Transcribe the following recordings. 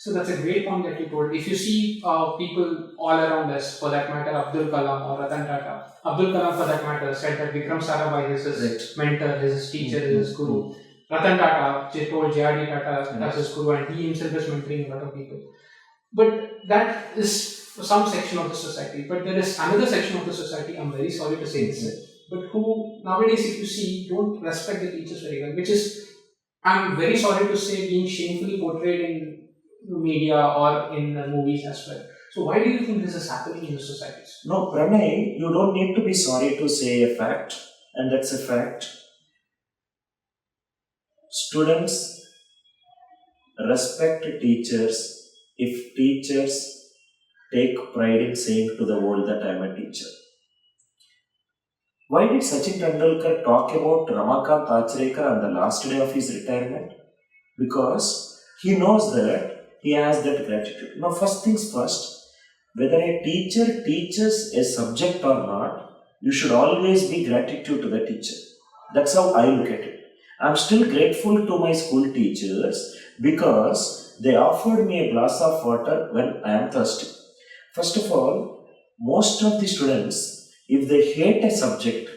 So that's a great point that you told. If you see people all around us, for that matter, Abdul Kalam or Ratan Tata, Abdul Kalam, for that matter, said that Vikram Sarabhai is his mentor, his teacher, his guru. Ratan Tata told J.R.D. Tata as his guru, and he himself is mentoring a lot of people. But that is for some section of the society. But there is another section of the society, I'm very sorry to say this, but who nowadays, if you see, don't respect the teachers very well, which is, I'm very sorry to say, being shamefully portrayed in media or in movies as well. So why do you think this is happening in the societies? No, Pranay, you don't need to be sorry to say a fact, and that's a fact. Students respect teachers if teachers take pride in saying to the world that I am a teacher. Why did Sachin Tendulkar talk about Ramakant Achrekar on the last day of his retirement? Because he knows that he has that gratitude. Now, first things first, whether a teacher teaches a subject or not, you should always be gratitude to the teacher. That's how I look at it. I'm still grateful to my school teachers because they offered me a glass of water when I am thirsty. First of all, most of the students, if they hate a subject,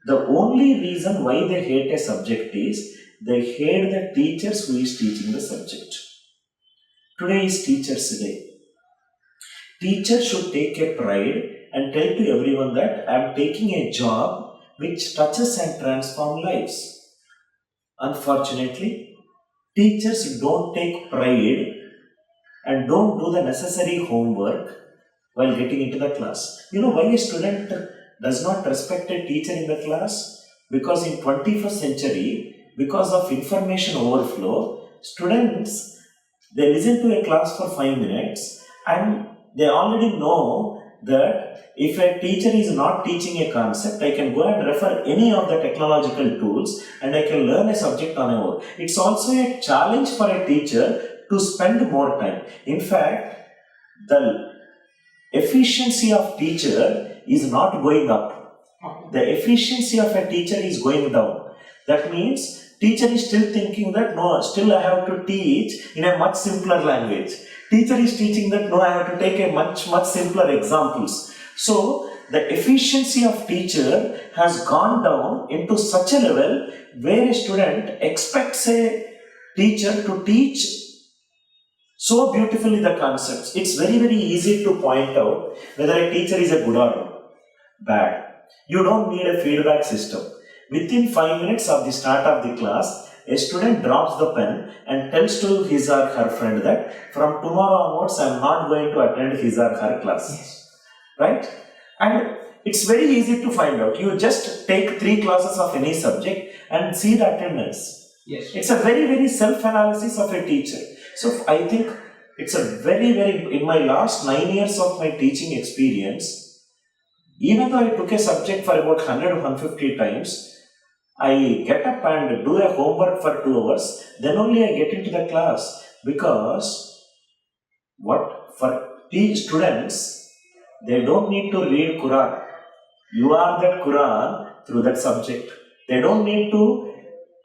the only reason why they hate a subject is they hate the teachers who is teaching the subject. Today is Teachers' Day. Teachers should take a pride and tell to everyone that I am taking a job which touches and transforms lives. Unfortunately, teachers don't take pride and don't do the necessary homework while getting into the class. You know why a student does not respect a teacher in the class? Because in 21st century, because of information overflow, students, they listen to a class for 5 minutes and they already know that if a teacher is not teaching a concept, I can go and refer any of the technological tools and I can learn a subject on my own. It's also a challenge for a teacher to spend more time. In fact, the efficiency of teacher is not going up. The efficiency of a teacher is going down. That means teacher is still thinking that no, still I have to teach in a much simpler language. Teacher is teaching that no, I have to take a much simpler examples. So the efficiency of teacher has gone down into such a level where a student expects a teacher to teach so beautifully the concepts. It's very easy to point out whether a teacher is a good or bad. You don't need a feedback system. Within 5 minutes of the start of the class, a student drops the pen and tells to his or her friend that from tomorrow onwards I am not going to attend his or her class. Yes. Right? And it's very easy to find out. You just take 3 classes of any subject and see the attendance. Yes. It's a very self-analysis of a teacher. So I think it's a very, in my last 9 years of my teaching experience, even though I took a subject for about 100-150 times, I get up and do a homework for 2 hours, then only I get into the class. Because for students, they don't need to read Quran. You are that Quran through that subject. They don't need to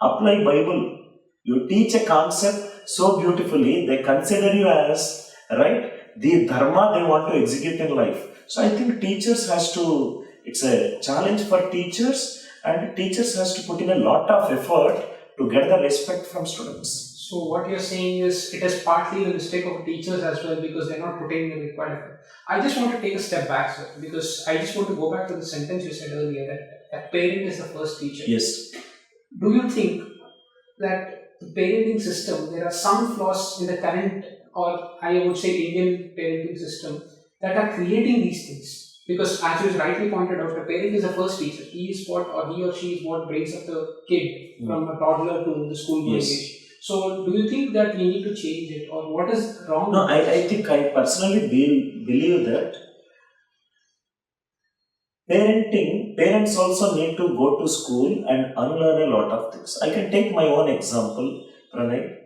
apply Bible. You teach a concept so beautifully, they consider you as, right, the dharma they want to execute in life. So I think it's a challenge for teachers, and teachers has to put in a lot of effort to get the respect from students. So what you're saying is it is partly the mistake of teachers as well because they're not putting the required effort. I just want to take a step back, sir, because I just want to go back to the sentence you said earlier that a parent is the first teacher. Yes. Do you think that the parenting system, there are some flaws in the current, or I would say Indian parenting system, that are creating these things? Because as you rightly pointed out, the parent is the first teacher. He or she is what brings up the kid from a toddler to the school age. So do you think that we need to change it, or what is wrong? No, I think I personally believe that parents also need to go to school and unlearn a lot of things. I can take my own example, Pranay.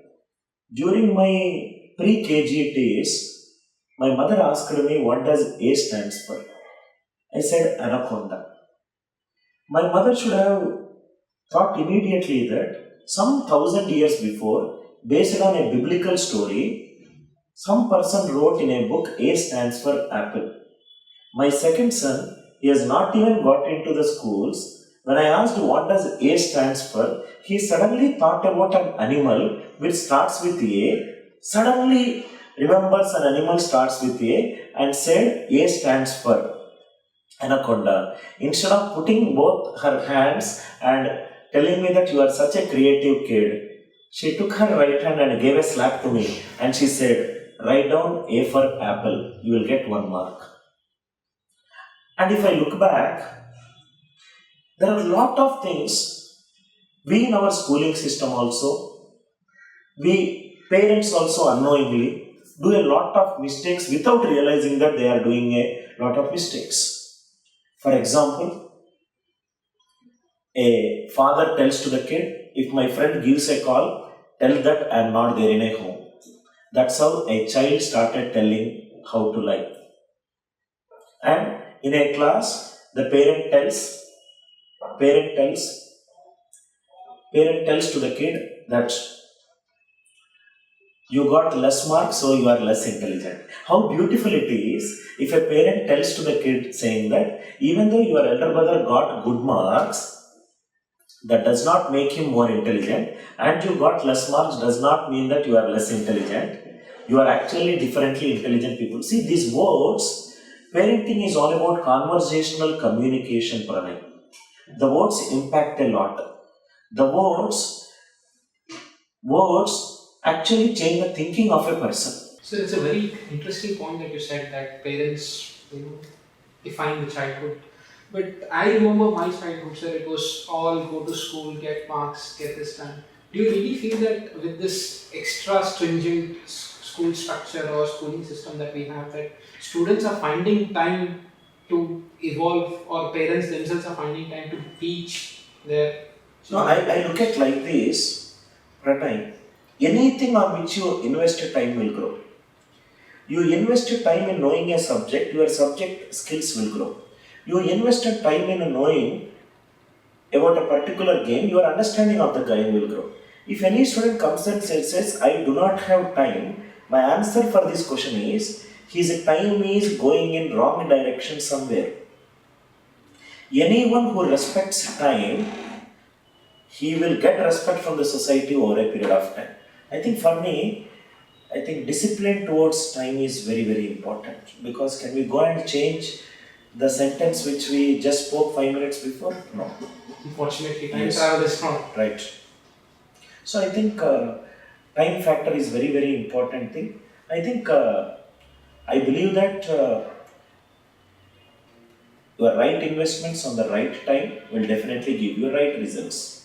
During my pre-KG days, my mother asked me what does A stands for. I said anaconda. My mother should have thought immediately that some 1,000 years before, based on a biblical story, Some person wrote in a book, A stands for apple. My second son, he has not even got into the schools. When I asked what does A stands for, he suddenly thought about an animal which starts with A, suddenly remembers an animal starts with A and said A stands for anaconda. Instead of putting both her hands and telling me that you are such a creative kid, she took her right hand and gave a slap to me and she said, write down A for apple, you will get 1 mark. And if I look back, there are a lot of things we in our schooling system also, we parents also unknowingly do a lot of mistakes without realizing that they are doing a lot of mistakes. For example, a father tells to the kid, if my friend gives a call, tell that I am not there in a home. That's how a child started telling how to lie. And in a class, the parent tells to the kid that you got less marks, so you are less intelligent. How beautiful it is if a parent tells to the kid saying that even though your elder brother got good marks, that does not make him more intelligent, and you got less marks does not mean that you are less intelligent. You are actually differently intelligent people. See, these words, parenting is all about conversational communication, Pranay. The words impact a lot. The words actually change the thinking of a person. So it's a very interesting point that you said that parents, define the childhood. But I remember my childhood, sir. It was all go to school, get marks, get this done. Do you really feel that with this extra stringent school structure or schooling system that we have, that students are finding time to evolve, or parents themselves are finding time to teach their No, I look at like this, Pranay. Anything on which you invest time will grow. You invested time in knowing a subject, your subject skills will grow. You invested time in knowing about a particular game, your understanding of the game will grow. If any student comes and says, I do not have time, my answer for this question is, his time is going in wrong direction somewhere. Anyone who respects time, he will get respect from the society over a period of time. I think for me, I think discipline towards time is very, very important, because can we go and change the sentence which we just spoke 5 minutes before? No. Unfortunately, time Yes. travel is not. Right. So I think time factor is very, very important thing. I think I believe that your right investments on the right time will definitely give you right results.